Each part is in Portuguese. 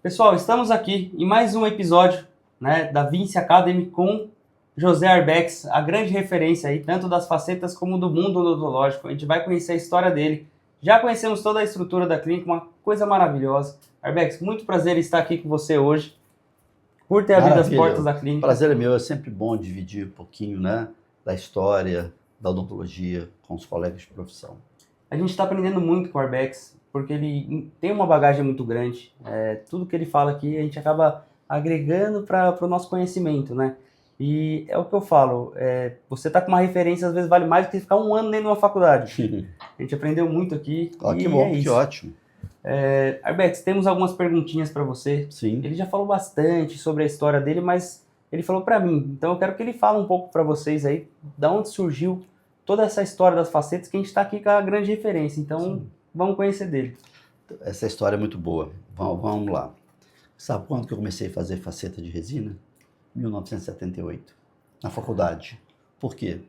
Pessoal, estamos aqui em mais um episódio, né, da Vinci Academy com José Arbex, a grande referência aí, tanto das facetas como do mundo odontológico. A gente vai conhecer a história dele. Já conhecemos toda a estrutura da clínica, uma coisa maravilhosa. Arbex, muito prazer em estar aqui com você hoje, por ter abrido as portas Maravilha. da clínica. Prazer é meu, é sempre bom dividir um pouquinho, né, da história da odontologia com os colegas de profissão. A gente está aprendendo muito com o Arbex, porque ele tem uma bagagem muito grande. Tudo que ele fala aqui, a gente acaba agregando para o nosso conhecimento, né? E é o que eu falo, você tá com uma referência, às vezes vale mais do que ficar um ano dentro de uma faculdade. A gente aprendeu muito aqui Ó, que e bom, é que isso. ótimo. Arbex, temos algumas perguntinhas para você. Sim. Ele já falou bastante sobre a história dele, mas ele falou para mim. Então eu quero que ele fale um pouco para vocês aí, da onde surgiu toda essa história das facetas, que a gente está aqui com a grande referência. Então, Sim. Vamos conhecer dele. Essa história é muito boa. Vamos lá. Sabe quando que eu comecei a fazer faceta de resina? 1978, na faculdade. Por quê?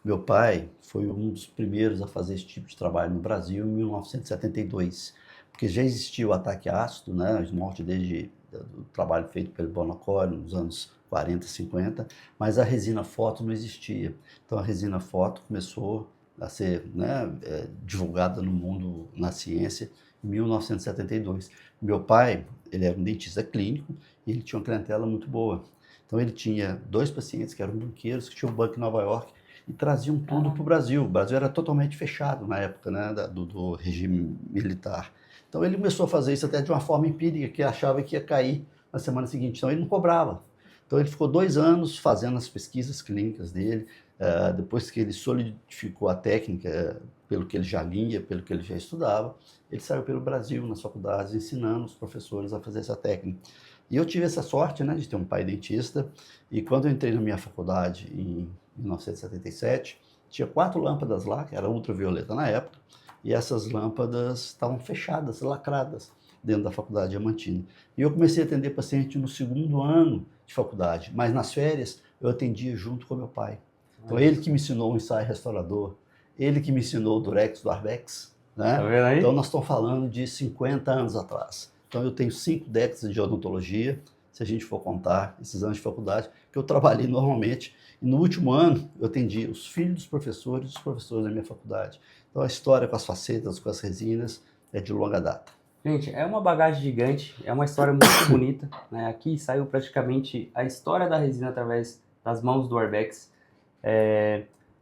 Meu pai foi um dos primeiros a fazer esse tipo de trabalho no Brasil em 1972, porque já existia o ataque ácido, né, a morte desde o trabalho feito pelo Bonacore nos anos 40, 50, mas a resina foto não existia. Então a resina foto começou a ser, né, divulgada no mundo, na ciência, em 1972. Meu pai, ele era um dentista clínico e ele tinha uma clientela muito boa. Então ele tinha 2 pacientes que eram banqueiros, que tinham um banco em Nova York, e traziam tudo para o Brasil. O Brasil era totalmente fechado na época, né, do regime militar. Então ele começou a fazer isso até de uma forma empírica, que achava que ia cair na semana seguinte. Então ele não cobrava. Então ele ficou 2 anos fazendo as pesquisas clínicas dele. Depois que ele solidificou a técnica, pelo que ele já lia, pelo que ele já estudava, ele saiu pelo Brasil, nas faculdades, ensinando os professores a fazer essa técnica. E eu tive essa sorte, né, de ter um pai dentista, e quando eu entrei na minha faculdade em 1977, tinha 4 lâmpadas lá, que era ultravioleta na época, e essas lâmpadas estavam fechadas, lacradas, dentro da faculdade Diamantina. E eu comecei a atender paciente no 2º ano de faculdade, mas nas férias eu atendia junto com meu pai. Então ele que me ensinou o ensaio restaurador, ele que me ensinou o Durex do Arbex, né? Tá vendo aí? Então nós estamos falando de 50 anos atrás. Então eu tenho 5 décadas de odontologia, se a gente for contar esses anos de faculdade, que eu trabalhei normalmente. E no último ano eu atendi os filhos dos professores e os professores da minha faculdade. Então a história com as facetas, com as resinas, é de longa data. Gente, é uma bagagem gigante, é uma história muito bonita, né? Aqui saiu praticamente a história da resina através das mãos do Arbex.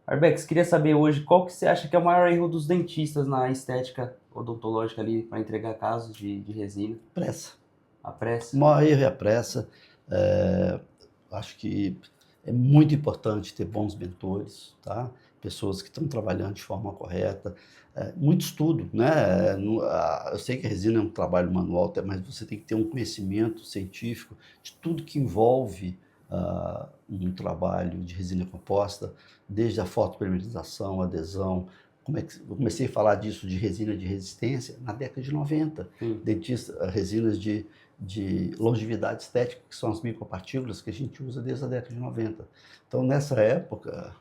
Arbex, queria saber hoje qual que você acha que é o maior erro dos dentistas na estética odontológica ali para entregar casos de resina? Pressa. A pressa. O maior erro é a pressa. Acho que é muito importante ter bons mentores, tá? Pessoas que estão trabalhando de forma correta. Muito estudo, né? Eu sei que a resina é um trabalho manual, mas você tem que ter um conhecimento científico de tudo que envolve um trabalho de resina composta, desde a fotopolimerização, adesão. Eu comecei a falar disso de resina de resistência na década de 90. Resinas de longevidade estética, que são as micropartículas que a gente usa desde a década de 90. Então, nessa época,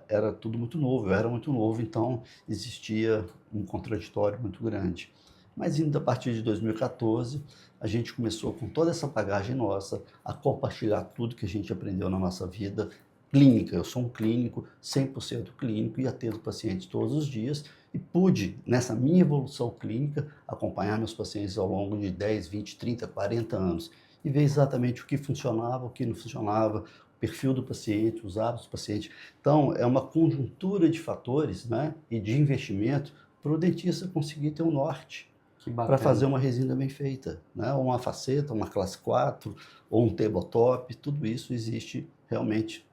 era tudo muito novo, eu era muito novo, então existia um contraditório muito grande. Mas indo a partir de 2014, a gente começou com toda essa bagagem nossa a compartilhar tudo que a gente aprendeu na nossa vida clínica. Eu sou um clínico, 100% clínico, e atendo pacientes todos os dias, e pude, nessa minha evolução clínica, acompanhar meus pacientes ao longo de 10, 20, 30, 40 anos, e ver exatamente o que funcionava, o que não funcionava, o perfil do paciente, os hábitos do paciente. Então, é uma conjuntura de fatores, né, e de investimento para o dentista conseguir ter um norte para fazer uma resina bem feita, né? Uma faceta, uma classe 4, ou um tabletop, tudo isso existe realmente.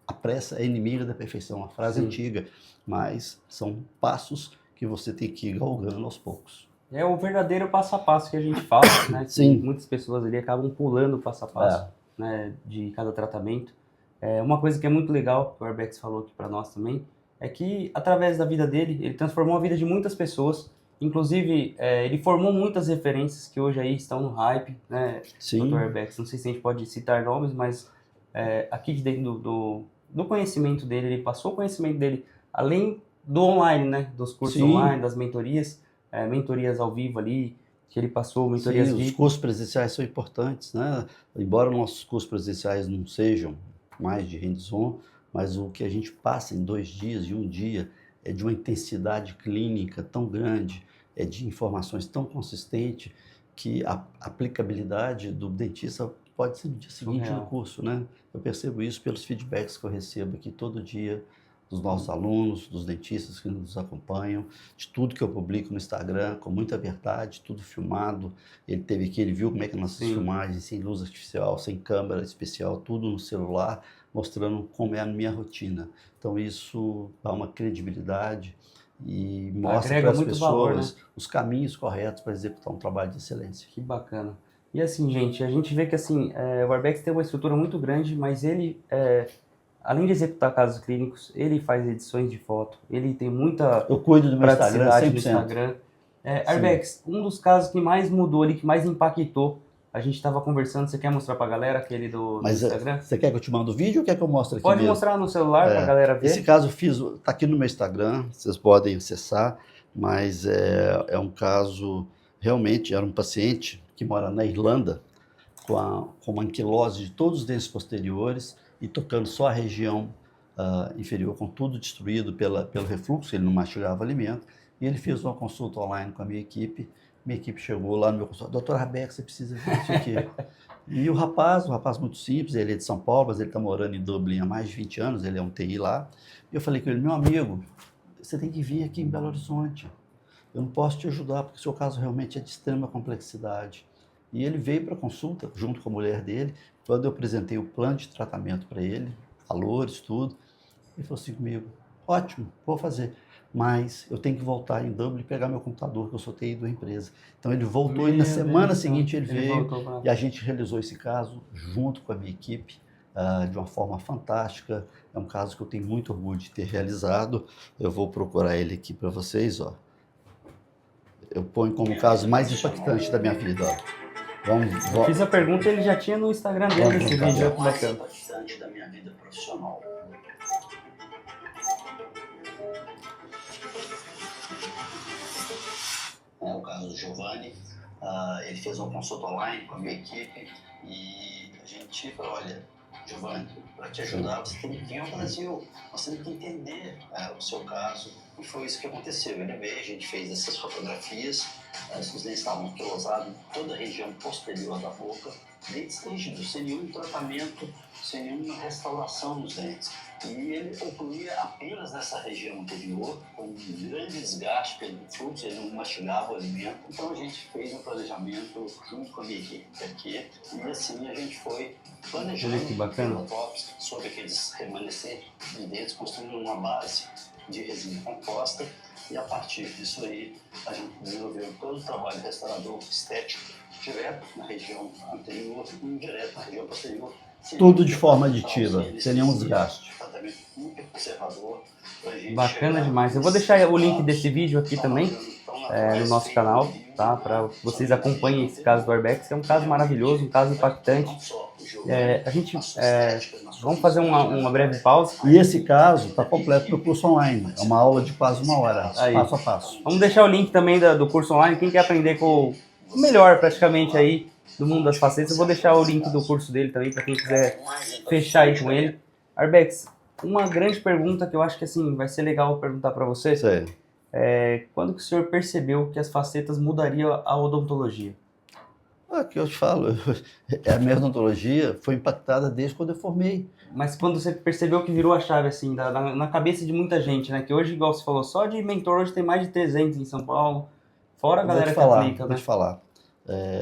A pressa é inimiga da perfeição, uma frase antiga, mas são passos que você tem que ir galgando aos poucos. É o verdadeiro passo a passo que a gente fala, né? Sim. Muitas pessoas ali acabam pulando o passo a passo, né, de cada tratamento. Uma coisa que é muito legal, que o Arbex falou aqui para nós também, é que através da vida dele, ele transformou a vida de muitas pessoas. Inclusive, ele formou muitas referências que hoje aí estão no hype, né? Sim. Dr. Arbex, não sei se a gente pode citar nomes, mas aqui de dentro do conhecimento dele, ele passou o conhecimento dele, além do online, né? Dos cursos Sim. online, das mentorias ao vivo ali, que ele passou, mentorias Sim, os VIP. cursos presenciais são importantes, né? Embora nossos cursos presenciais não sejam mais de hands-on, mas o que a gente passa em 2 dias e 1 dia é de uma intensidade clínica tão grande, é de informações tão consistente que a aplicabilidade do dentista pode ser no dia seguinte do Surreal. curso, né? Eu percebo isso pelos feedbacks que eu recebo aqui todo dia dos nossos alunos, dos dentistas que nos acompanham, de tudo que eu publico no Instagram, com muita verdade, tudo filmado. Ele teve aqui, ele viu como é que nossas Sim. filmagens, sem luz artificial, sem câmera especial, tudo no celular, mostrando como é a minha rotina. Então isso dá uma credibilidade e mostra Agrega para as muito valor, né? pessoas os caminhos corretos para executar um trabalho de excelência. Que bacana. E assim, gente, a gente vê que assim, o Arbex tem uma estrutura muito grande, mas ele, além de executar casos clínicos, ele faz edições de foto, ele tem muita Eu cuido do meu Instagram praticidade no 100%. Instagram. Sim. Arbex, um dos casos que mais mudou ali, que mais impactou, a gente estava conversando, você quer mostrar pra galera aquele do Mas Instagram? você quer que eu te mande o vídeo ou quer que eu mostre aqui Pode mesmo? mostrar no celular pra galera ver. Esse caso eu fiz, está aqui no meu Instagram, vocês podem acessar, mas é um caso, realmente, era um paciente que mora na Irlanda, com uma anquilose de todos os dentes posteriores e tocando só a região inferior, com tudo destruído pelo refluxo, ele não mastigava alimento, e ele fez uma consulta online com a minha equipe chegou lá no meu consultório, doutor Rabeck, você precisa ver isso aqui. E o rapaz muito simples, ele é de São Paulo, mas ele está morando em Dublin há mais de 20 anos, ele é um TI lá. E eu falei com ele, meu amigo, você tem que vir aqui em Belo Horizonte. Eu não posso te ajudar, porque o seu caso realmente é de extrema complexidade. E ele veio para a consulta, junto com a mulher dele. Quando eu apresentei o plano de tratamento para ele, valores, tudo, ele falou assim comigo, ótimo, vou fazer. Mas eu tenho que voltar em Dublin e pegar meu computador, que eu sou TI da empresa. Então ele voltou e na semana seguinte ele veio e a gente realizou esse caso junto com a minha equipe de uma forma fantástica. É um caso que eu tenho muito orgulho de ter realizado. Eu vou procurar ele aqui para vocês, ó. Eu ponho como o caso mais impactante da minha vida, ó. Eu fiz a pergunta e ele já tinha no Instagram dele esse vídeo. É o mais impactante da minha vida profissional. É o caso do Giovanni, ele fez uma consulta online com a minha equipe e a gente falou, olha, Giovanni, para te ajudar você tem que vir ao Brasil, você tem que entender o seu caso. E foi isso que aconteceu. Ele veio, a gente fez essas fotografias, os dentes estavam anquilosados em toda a região posterior da boca, dentes rígidos, sem nenhum tratamento, sem nenhuma restauração nos dentes. E ele concluía apenas nessa região anterior, com um grande desgaste pelo fluxo, ele não mastigava o alimento. Então a gente fez um planejamento junto com a minha equipe aqui, e assim a gente foi planejando autópsia sobre aqueles remanescentes de dentes, construindo uma base de resina composta, e a partir disso aí a gente desenvolveu todo o trabalho restaurador estético, direto na região anterior e indireto na região posterior. Tudo de forma aditiva, sem nenhum desgaste. Bacana demais. Eu vou deixar o link desse vídeo aqui também no nosso canal, tá? Para vocês acompanhem esse caso do Arbex. É um caso maravilhoso, um caso impactante. Vamos fazer uma breve pausa. E esse caso está completo no curso online. É uma aula de quase 1 hora, passo a passo. Vamos deixar o link também do curso online. Quem quer aprender com o melhor praticamente aí do mundo das facetas, eu vou deixar o link do curso dele também para quem quiser fechar aí com ele. Arbex, uma grande pergunta que eu acho que assim vai ser legal perguntar para você. Quando que o senhor percebeu que as facetas mudariam a odontologia? Que eu te falo, a minha odontologia foi impactada desde quando eu formei. Mas quando você percebeu que virou a chave assim, na cabeça de muita gente, né? Que hoje, igual você falou, só de mentor hoje tem mais de 300 em São Paulo, fora a galera que aplica, né? Vou te falar.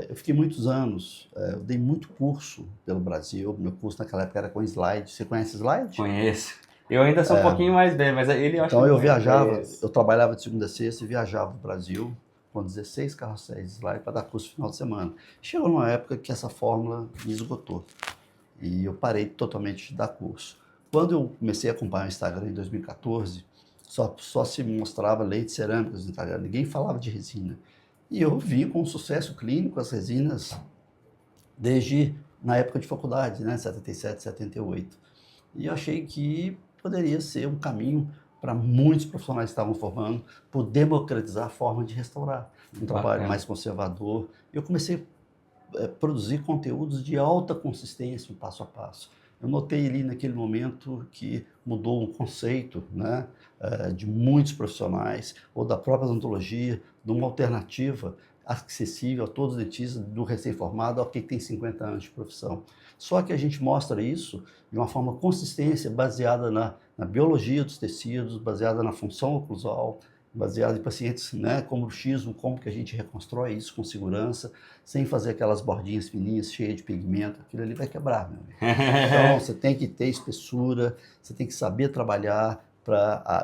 Eu fiquei muitos anos, eu dei muito curso pelo Brasil. Meu curso naquela época era com slide. Você conhece slide? Conheço. Eu ainda sou um pouquinho mais velho, mas ele eu acho que eu viajava, eu trabalhava de segunda a sexta e viajava no Brasil com 16 carrosséis slide para dar curso no final de semana. Chegou numa época que essa fórmula me esgotou e eu parei totalmente de dar curso. Quando eu comecei a acompanhar o Instagram em 2014, só se mostrava lentes cerâmicas no Instagram, ninguém falava de resina. E eu vi com sucesso clínico as resinas desde na época de faculdade, né, 77, 78. E eu achei que poderia ser um caminho para muitos profissionais que estavam formando, por democratizar a forma de restaurar. Um trabalho mais conservador. Eu comecei a produzir conteúdos de alta consistência, passo a passo. Eu notei ali naquele momento que mudou um conceito, né, de muitos profissionais, ou da própria odontologia, de uma alternativa acessível a todos os dentistas, do recém-formado ao que tem 50 anos de profissão. Só que a gente mostra isso de uma forma consistência, baseada na biologia dos tecidos, baseada na função oclusal, baseada em pacientes, né, como bruxismo, como que a gente reconstrói isso com segurança, sem fazer aquelas bordinhas fininhas, cheias de pigmento, aquilo ali vai quebrar, meu amigo. Então, você tem que ter espessura, você tem que saber trabalhar.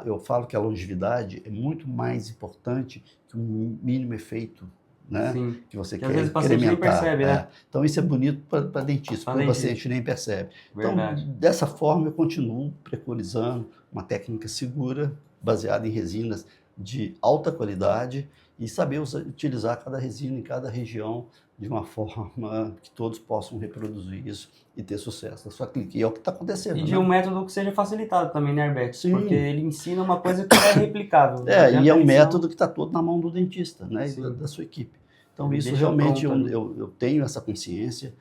Eu falo que a longevidade é muito mais importante que um mínimo efeito, né, que você quer às vezes o paciente nem percebe, né? Então, isso é bonito para dentista, porque o paciente nem percebe. Verdade. Então, dessa forma, eu continuo preconizando uma técnica segura, baseada em resinas de alta qualidade e saber utilizar cada resina em cada região de uma forma que todos possam reproduzir isso e ter sucesso na sua clínica. E é o que está acontecendo. E de um método que seja facilitado também, né, Arbex? Sim. Porque ele ensina uma coisa que é replicável. E é um método que está todo na mão do dentista, né, e da sua equipe. Então, ele isso realmente eu tenho essa consciência.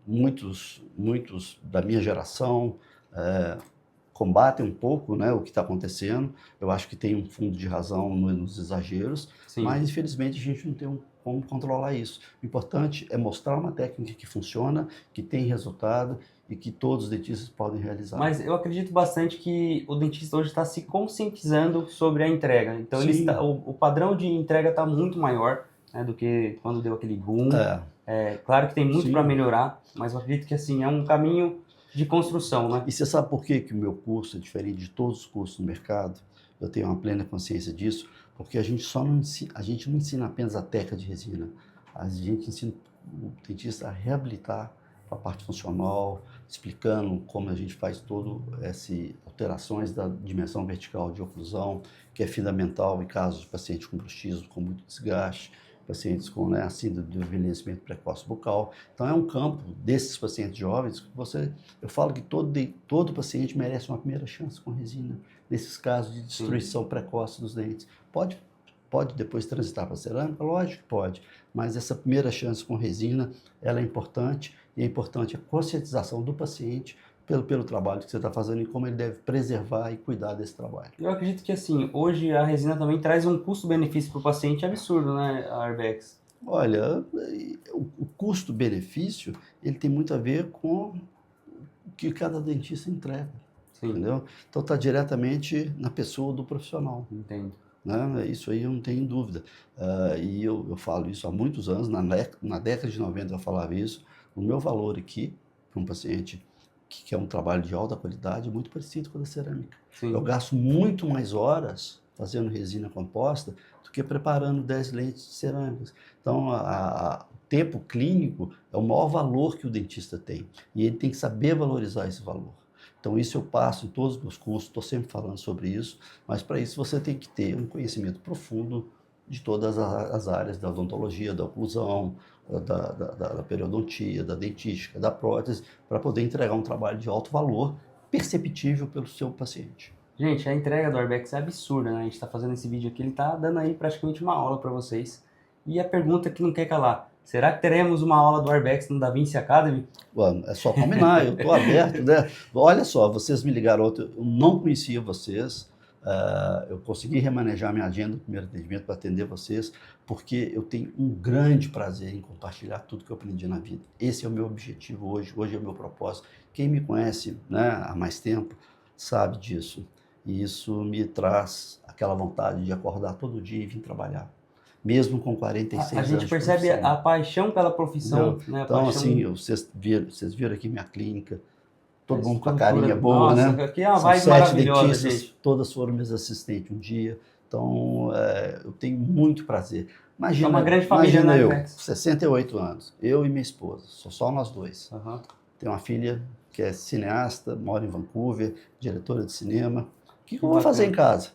Muitos da minha geração combatem um pouco, né, o que está acontecendo. Eu acho que tem um fundo de razão nos exageros, mas infelizmente a gente não tem como controlar isso. O importante é mostrar uma técnica que funciona, que tem resultado e que todos os dentistas podem realizar. Mas eu acredito bastante que o dentista hoje está se conscientizando sobre a entrega. Então o padrão de entrega está muito maior, né, do que quando deu aquele boom. Claro que tem muito para melhorar, mas eu acredito que assim, é um caminho de construção, né? E você sabe por que o meu curso é diferente de todos os cursos do mercado? Eu tenho uma plena consciência disso, porque a gente não ensina apenas a técnica de resina, a gente ensina o dentista a reabilitar a parte funcional, explicando como a gente faz todas essas alterações da dimensão vertical de oclusão, que é fundamental em casos de pacientes com bruxismo, com muito desgaste, pacientes com, né, síndrome do envelhecimento precoce bucal. Então, é um campo desses pacientes jovens que eu falo que todo paciente merece uma primeira chance com resina, nesses casos de destruição precoce dos dentes. Pode depois transitar para cerâmica? Lógico que pode, mas essa primeira chance com resina, ela é importante, e é importante a conscientização do paciente pelo trabalho que você está fazendo e como ele deve preservar e cuidar desse trabalho. Eu acredito que, assim, hoje a resina também traz um custo-benefício para o paciente absurdo, né, Arbex? Olha, o custo-benefício, ele tem muito a ver com o que cada dentista entrega, entendeu? Então, está diretamente na pessoa do profissional. Entendo. Né? Isso aí eu não tenho dúvida. E eu falo isso há muitos anos, na década de 90 eu falava isso. O meu valor aqui, para um paciente que quer um trabalho de alta qualidade, é muito parecido com a da cerâmica. Eu gasto muito mais horas fazendo resina composta do que preparando 10 lentes de cerâmicas. Então, o tempo clínico é o maior valor que o dentista tem. E ele tem que saber valorizar esse valor. Então, isso eu passo em todos os meus cursos, estou sempre falando sobre isso, mas para isso você tem que ter um conhecimento profundo de todas as áreas da odontologia, da oclusão, da periodontia, da dentística, da prótese, para poder entregar um trabalho de alto valor, perceptível pelo seu paciente. Gente, a entrega do Arbex é absurda, né? A gente está fazendo esse vídeo aqui, ele está dando aí praticamente uma aula para vocês. E a pergunta que não quer calar, será que teremos uma aula do Arbex no Da Vinci Academy? Vamos, é só combinar, eu estou aberto, né? Olha só, vocês me ligaram ontem, eu não conhecia vocês, eu consegui remanejar minha agenda do primeiro atendimento para atender vocês, porque eu tenho um grande prazer em compartilhar tudo que eu aprendi na vida. Esse é o meu objetivo hoje é o meu propósito. Quem me conhece, né, há mais tempo sabe disso, e isso me traz aquela vontade de acordar todo dia e vir trabalhar. Mesmo com 46 anos. A gente percebe a paixão pela profissão, né? Então, assim, vocês viram aqui minha clínica, todo mundo com a carinha boa, nossa, né? Aqui é uma vibe maravilhosa, dentistas, gente. todas foram meus assistentes um dia. Então, eu tenho muito prazer. Imagina, é uma grande família, né, eu, 68 anos, eu e minha esposa, só nós dois. Tenho uma filha que é cineasta, mora em Vancouver, diretora de cinema. O que eu vou fazer em casa?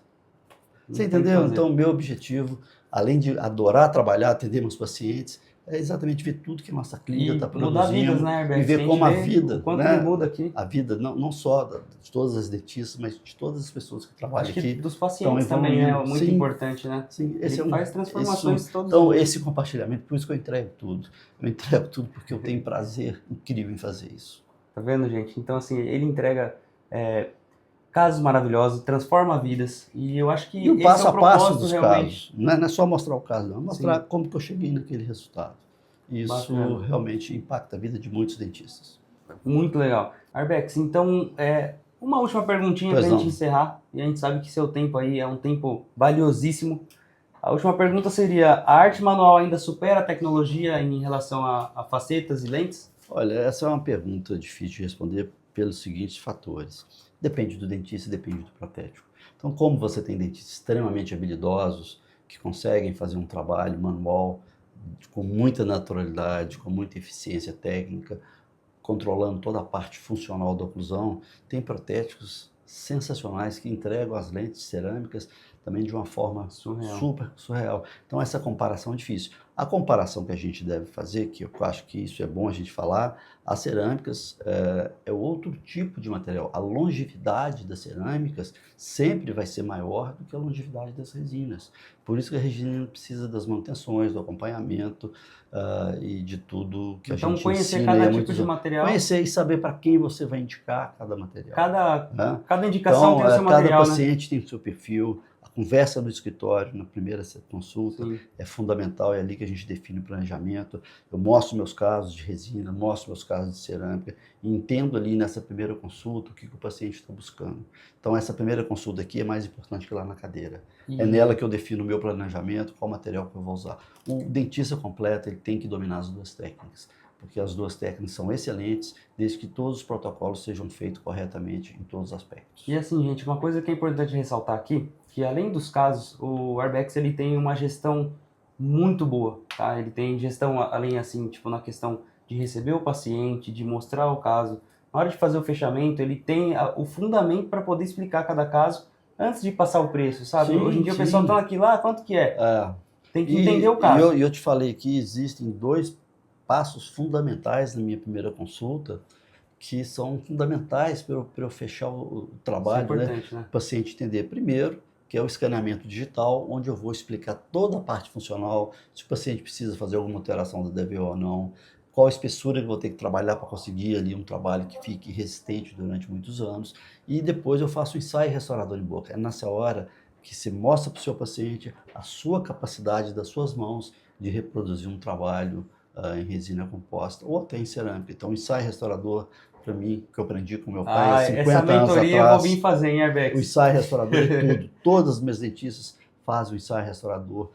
Você entendeu? Então, meu objetivo além de adorar trabalhar, atender meus pacientes, é exatamente ver tudo que a nossa clínica está mudar vidas, produzindo, né, Herberto? e ver como a vida, o quanto né, ele muda aqui. a vida não só de todas as dentistas, mas de todas as pessoas que trabalham Acho que aqui, dos estão pacientes também, né? evoluindo. Muito Sim, importante, né? sim, esse Ele é faz transformações todos então os dias. esse compartilhamento, por isso que eu entrego tudo. Eu entrego tudo porque eu tenho prazer incrível em fazer isso. Tá vendo, gente? Então, assim, ele entrega casos maravilhosos, transforma vidas. E eu acho que E o esse passo é o a passo propósito dos realmente. casos, não é só mostrar o caso, não, é mostrar Sim. como que eu cheguei naquele resultado. Isso Bacana. realmente impacta a vida de muitos dentistas. Muito legal. Arbex, então, uma última perguntinha Pois pra gente não. encerrar. E a gente sabe que seu tempo aí é um tempo valiosíssimo. A última pergunta seria: a arte manual ainda supera a tecnologia em relação a facetas e lentes? Olha, essa é uma pergunta difícil de responder pelos seguintes fatores. Depende do dentista, depende do protético. Então, como você tem dentistas extremamente habilidosos, que conseguem fazer um trabalho manual com muita naturalidade, com muita eficiência técnica, controlando toda a parte funcional da oclusão, tem protéticos sensacionais que entregam as lentes cerâmicas também de uma forma Surreal. super surreal. Então essa comparação é difícil. A comparação que a gente deve fazer, que eu acho que isso é bom a gente falar, as cerâmicas é outro tipo de material. A longevidade das cerâmicas sempre vai ser maior do que a longevidade das resinas. Por isso que a resina precisa das manutenções, do acompanhamento e de tudo que a Então, gente conhecer ensina. cada tipo de material. Conhecer e saber para quem você vai indicar cada material. Cada indicação Então, tem o seu material, cada paciente tem o seu perfil. A conversa no escritório, na primeira consulta, Sim. é fundamental, é ali que a gente define o planejamento. Eu mostro meus casos de resina, mostro meus casos de cerâmica, e entendo ali nessa primeira consulta o que o paciente está buscando. Então, essa primeira consulta aqui é mais importante que lá na cadeira. É nela que eu defino o meu planejamento, qual material que eu vou usar. O dentista completo, ele tem que dominar as duas técnicas, porque as duas técnicas são excelentes, desde que todos os protocolos sejam feitos corretamente em todos os aspectos. E assim, gente, uma coisa que é importante ressaltar aqui, que além dos casos, o Arbex ele tem uma gestão muito boa, tá? Ele tem gestão além assim, tipo na questão de receber o paciente, de mostrar o caso. Na hora de fazer o fechamento, ele tem o fundamento para poder explicar cada caso antes de passar o preço, sabe? Sim, Hoje em dia sim. o pessoal tá aqui lá, quanto que é? Tem que entender o E caso. eu te falei que existem 2 passos fundamentais na minha primeira consulta, que são fundamentais para eu fechar o trabalho, Isso é importante, né? O paciente entender. Primeiro, que é o escaneamento digital, onde eu vou explicar toda a parte funcional, se o paciente precisa fazer alguma alteração da DVO ou não, qual a espessura que eu vou ter que trabalhar para conseguir ali um trabalho que fique resistente durante muitos anos. E depois eu faço o ensaio restaurador em boca. É nessa hora que você mostra para o seu paciente a sua capacidade das suas mãos de reproduzir um trabalho em resina composta ou até em cerâmica. Então, o ensaio restaurador, para mim, que eu aprendi com meu pai há 50 essa anos atrás. mentoria eu vou vir fazer, hein, Arbex? O ensaio restaurador é tudo. Todas as minhas dentistas fazem o ensaio restaurador.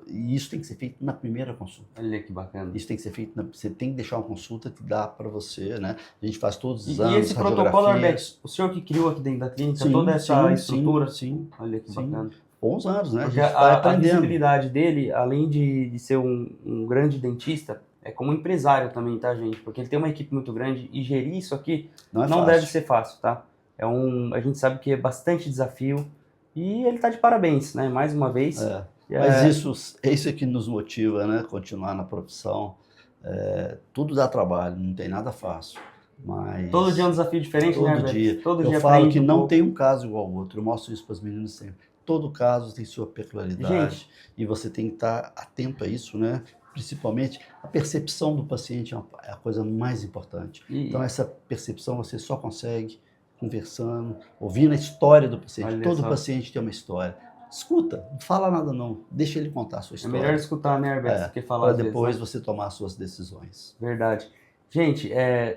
E isso tem que ser feito na primeira consulta. Olha que bacana. Isso tem que ser feito, você tem que deixar uma consulta que dá para você, né? A gente faz todos os E exames, esse protocolo, Arbex, o senhor que criou aqui dentro da clínica, toda essa estrutura? Sim. Olha que bacana. Bons anos, né? Porque a gente vai a aprendendo. visibilidade dele, além de ser um grande dentista, é como empresário também, tá, gente? Porque ele tem uma equipe muito grande e gerir isso aqui não deve ser fácil, tá? A gente sabe que é bastante desafio e ele tá de parabéns, né? Mais uma vez. Mas isso que nos motiva, né? Continuar na profissão. Tudo dá trabalho, não tem nada fácil. Mas todo dia é um desafio diferente, todo né, dia. Todo eu dia falo que não tem um caso igual ao outro. Eu mostro isso para os meninos sempre. Todo caso tem sua peculiaridade e você tem que estar atento a isso, né? Principalmente a percepção do paciente é a coisa mais importante. Então essa percepção você só consegue conversando, ouvindo a história do paciente. Todo paciente tem uma história. Escuta, não fala nada não, deixa ele contar a sua história. É melhor escutar, né, Arbex, do que falar para depois vezes, você tomar as suas decisões. Verdade. Gente,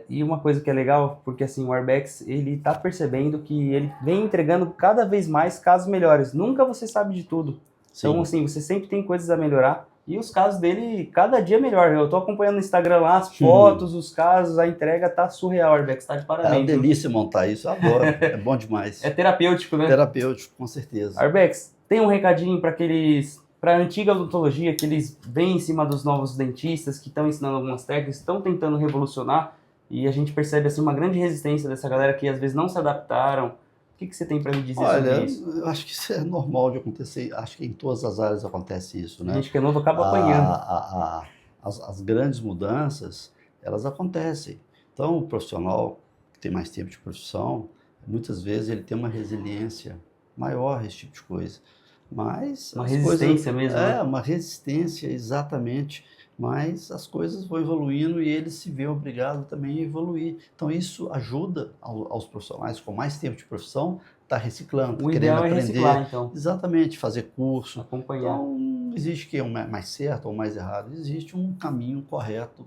e uma coisa que é legal, porque assim, o Arbex, ele tá percebendo que ele vem entregando cada vez mais casos melhores. Nunca você sabe de tudo. Sim. Então, assim, você sempre tem coisas a melhorar. E os casos dele, cada dia melhor. Eu tô acompanhando no Instagram lá, as fotos, os casos, a entrega tá surreal, Arbex, tá de parabéns. É uma delícia montar isso, eu adoro, é bom demais. É terapêutico, né? Terapêutico, com certeza. Arbex, tem um recadinho para a antiga odontologia, que eles vêm em cima dos novos dentistas, que estão ensinando algumas técnicas, estão tentando revolucionar, e a gente percebe assim, uma grande resistência dessa galera que às vezes não se adaptaram, O que você tem para me dizer Olha, sobre isso? eu acho que isso é normal de acontecer. Acho que em todas as áreas acontece isso, A né? gente que é novo acaba apanhando. As grandes mudanças, elas acontecem. Então, o profissional que tem mais tempo de profissão, muitas vezes ele tem uma resiliência maior a esse tipo de coisa. Mas Uma as resistência coisas, mesmo, né? uma resistência, exatamente. Mas as coisas vão evoluindo e ele se vê obrigado também a evoluir. Então, isso ajuda aos profissionais com mais tempo de profissão, tá reciclando, tá O querendo ideal é reciclar, aprender. então, Exatamente, fazer curso. acompanhar. Então, não existe que é um mais certo ou mais errado, existe um caminho correto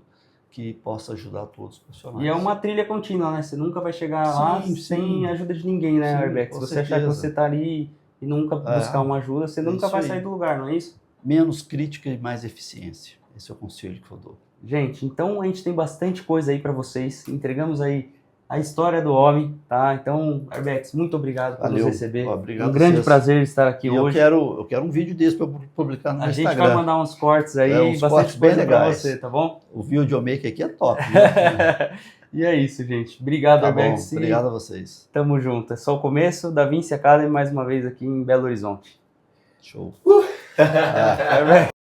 que possa ajudar todos os profissionais. E é uma trilha contínua, né? Você nunca vai chegar lá Sim, sem sim. a ajuda de ninguém, né, Sim, Arbex? com Se você achar que certeza. você tá ali e nunca buscar uma ajuda, você nunca isso vai aí. sair do lugar, não é isso? Menos crítica e mais eficiência. Esse é o conselho que eu dou. Gente, então a gente tem bastante coisa aí para vocês. Entregamos aí a história do homem, tá? Então, Arbex, muito obrigado por nos Valeu. receber. Obrigado Um grande vocês. prazer estar aqui E hoje. eu quero um vídeo desse para publicar no meu A gente Instagram. vai mandar uns cortes aí, uns bastante cortes bem coisa para legais. você, tá bom? O videomaker aqui é top. Viu? E é isso, gente. Obrigado, Tá bom, Arbex. obrigado a vocês. Tamo junto. É só o começo da Vinci Academy mais uma vez aqui em Belo Horizonte. Show. Arbex.